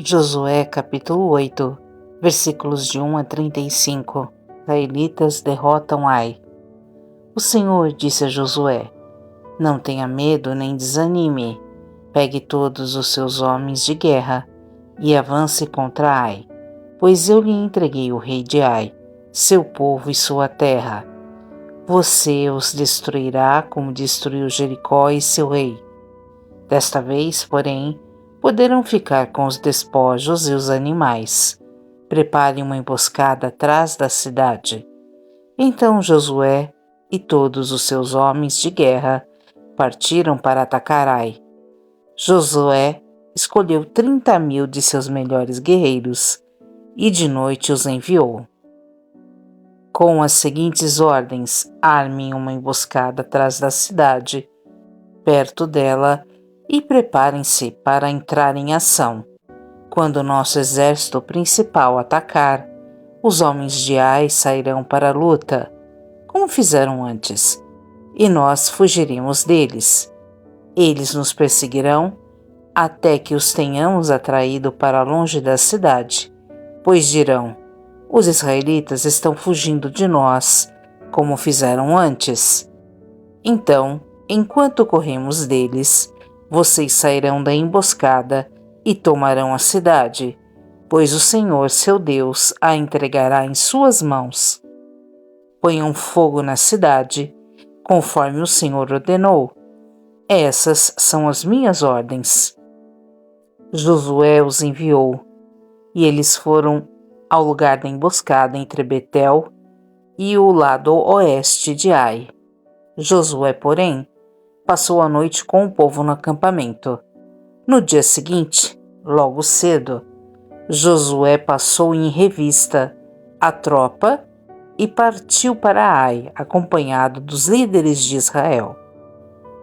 Josué capítulo 8, versículos de 1 a 35. Israelitas derrotam Ai. O Senhor disse a Josué: Não tenha medo nem desanime. Pegue todos os seus homens de guerra e avance contra Ai, pois eu lhe entreguei o rei de Ai, seu povo e sua terra. Você os destruirá como destruiu Jericó e seu rei. Desta vez, porém, poderão ficar com os despojos e os animais. Prepare uma emboscada atrás da cidade. Então Josué e todos os seus homens de guerra partiram para atacar Ai. Josué escolheu 30.000 de seus melhores guerreiros e de noite os enviou, com as seguintes ordens: armem uma emboscada atrás da cidade, perto dela, e preparem-se para entrar em ação. Quando nosso exército principal atacar, os homens de Ai sairão para a luta, como fizeram antes, e nós fugiremos deles. Eles nos perseguirão até que os tenhamos atraído para longe da cidade, pois dirão: os israelitas estão fugindo de nós, como fizeram antes. Então, enquanto corremos deles, vocês sairão da emboscada e tomarão a cidade, pois o Senhor, seu Deus, a entregará em suas mãos. Ponham fogo na cidade, conforme o Senhor ordenou. Essas são as minhas ordens. Josué os enviou, e eles foram ao lugar da emboscada entre Betel e o lado oeste de Ai. Josué, porém, passou a noite com o povo no acampamento. No dia seguinte, logo cedo, Josué passou em revista a tropa e partiu para Ai, acompanhado dos líderes de Israel.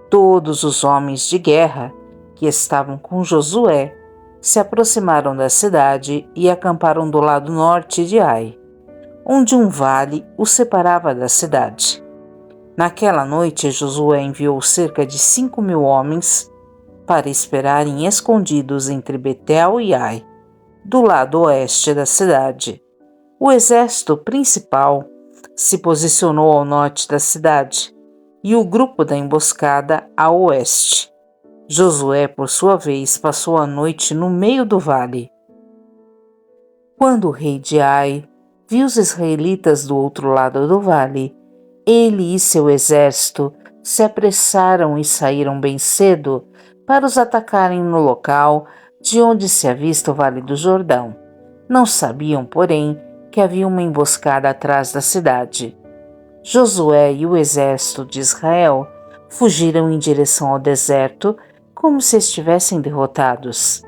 Todos os homens de guerra que estavam com Josué se aproximaram da cidade e acamparam do lado norte de Ai, onde um vale os separava da cidade. Naquela noite, Josué enviou cerca de 5.000 homens para esperarem escondidos entre Betel e Ai, do lado oeste da cidade. O exército principal se posicionou ao norte da cidade e o grupo da emboscada a oeste. Josué, por sua vez, passou a noite no meio do vale. Quando o rei de Ai viu os israelitas do outro lado do vale, ele e seu exército se apressaram e saíram bem cedo para os atacarem no local de onde se avista o Vale do Jordão. Não sabiam, porém, que havia uma emboscada atrás da cidade. Josué e o exército de Israel fugiram em direção ao deserto como se estivessem derrotados.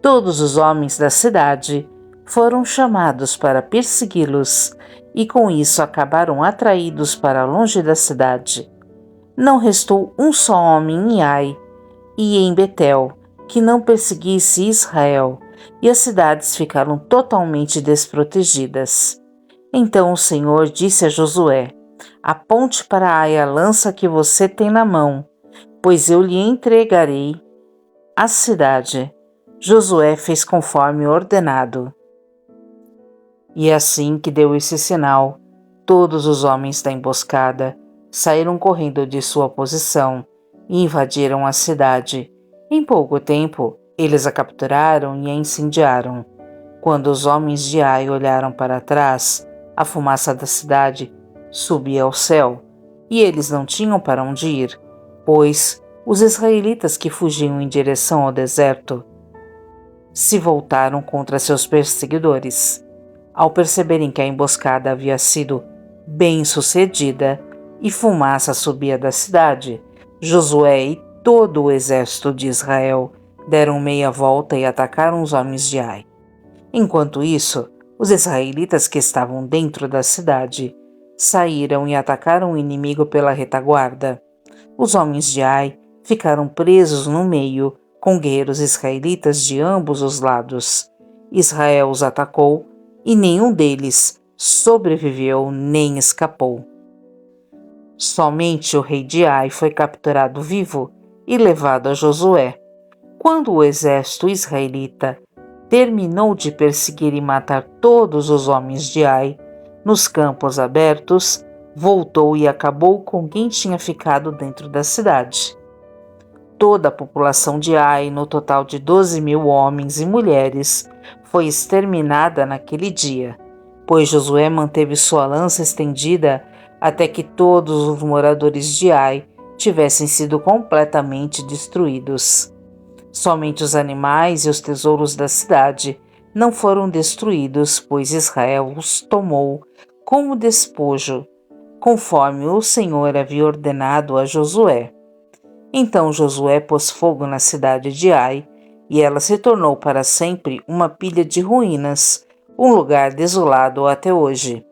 Todos os homens da cidade foram chamados para persegui-los e com isso acabaram atraídos para longe da cidade. Não restou um só homem em Ai e em Betel que não perseguisse Israel, e as cidades ficaram totalmente desprotegidas. Então o Senhor disse a Josué: aponte para Ai a lança que você tem na mão, pois eu lhe entregarei a cidade. Josué fez conforme ordenado. E assim que deu esse sinal, todos os homens da emboscada saíram correndo de sua posição e invadiram a cidade. Em pouco tempo, eles a capturaram e a incendiaram. Quando os homens de Ai olharam para trás, a fumaça da cidade subia ao céu, e eles não tinham para onde ir, pois os israelitas que fugiam em direção ao deserto se voltaram contra seus perseguidores. Ao perceberem que a emboscada havia sido bem-sucedida e fumaça subia da cidade, Josué e todo o exército de Israel deram meia volta e atacaram os homens de Ai. Enquanto isso, os israelitas que estavam dentro da cidade saíram e atacaram o inimigo pela retaguarda. Os homens de Ai ficaram presos no meio, com guerreiros israelitas de ambos os lados. Israel os atacou e nenhum deles sobreviveu nem escapou. Somente o rei de Ai foi capturado vivo e levado a Josué. Quando o exército israelita terminou de perseguir e matar todos os homens de Ai nos campos abertos, voltou e acabou com quem tinha ficado dentro da cidade. Toda a população de Ai, no total de 12.000 homens e mulheres, foi exterminada naquele dia, pois Josué manteve sua lança estendida até que todos os moradores de Ai tivessem sido completamente destruídos. Somente os animais e os tesouros da cidade não foram destruídos, pois Israel os tomou como despojo, conforme o Senhor havia ordenado a Josué. Então Josué pôs fogo na cidade de Ai, e ela se tornou para sempre uma pilha de ruínas, um lugar desolado até hoje.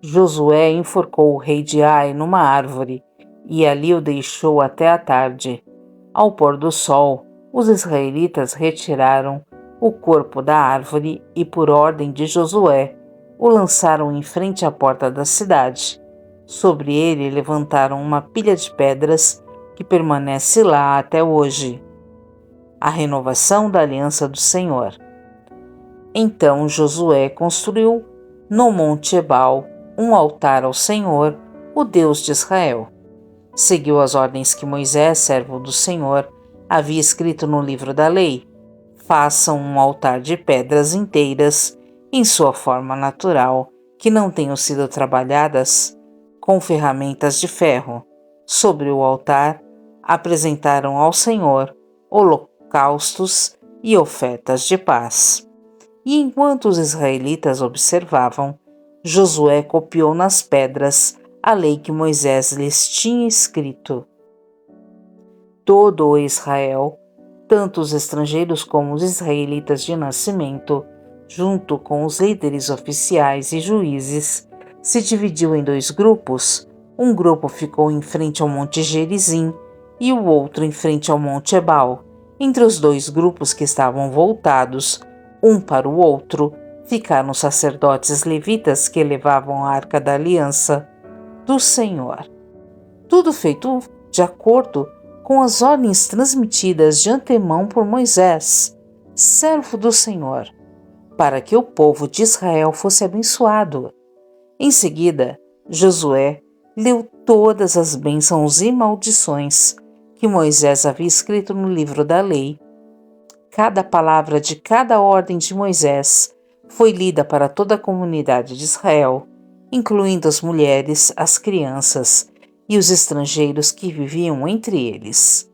Josué enforcou o rei de Ai numa árvore, e ali o deixou até a tarde. Ao pôr do sol, os israelitas retiraram o corpo da árvore e, por ordem de Josué, o lançaram em frente à porta da cidade. Sobre ele levantaram uma pilha de pedras que permanece lá até hoje. A renovação da aliança do Senhor. Então Josué construiu no Monte Ebal um altar ao Senhor, o Deus de Israel. Seguiu as ordens que Moisés, servo do Senhor, havia escrito no livro da lei. Façam um altar de pedras inteiras, em sua forma natural, que não tenham sido trabalhadas com ferramentas de ferro. Sobre o altar, apresentaram ao Senhor holocaustos e ofertas de paz. E enquanto os israelitas observavam, Josué copiou nas pedras a lei que Moisés lhes tinha escrito. Todo o Israel, tanto os estrangeiros como os israelitas de nascimento, junto com os líderes oficiais e juízes, se dividiu em 2 grupos. Um grupo ficou em frente ao Monte Gerizim e o outro em frente ao Monte Ebal. Entre os 2 grupos que estavam voltados, um para o outro, ficaram os sacerdotes levitas que levavam a arca da aliança do Senhor. Tudo feito de acordo com as ordens transmitidas de antemão por Moisés, servo do Senhor, para que o povo de Israel fosse abençoado. Em seguida, Josué leu todas as bênçãos e maldições que Moisés havia escrito no livro da lei. Cada palavra de cada ordem de Moisés foi lida para toda a comunidade de Israel, incluindo as mulheres, as crianças e os estrangeiros que viviam entre eles.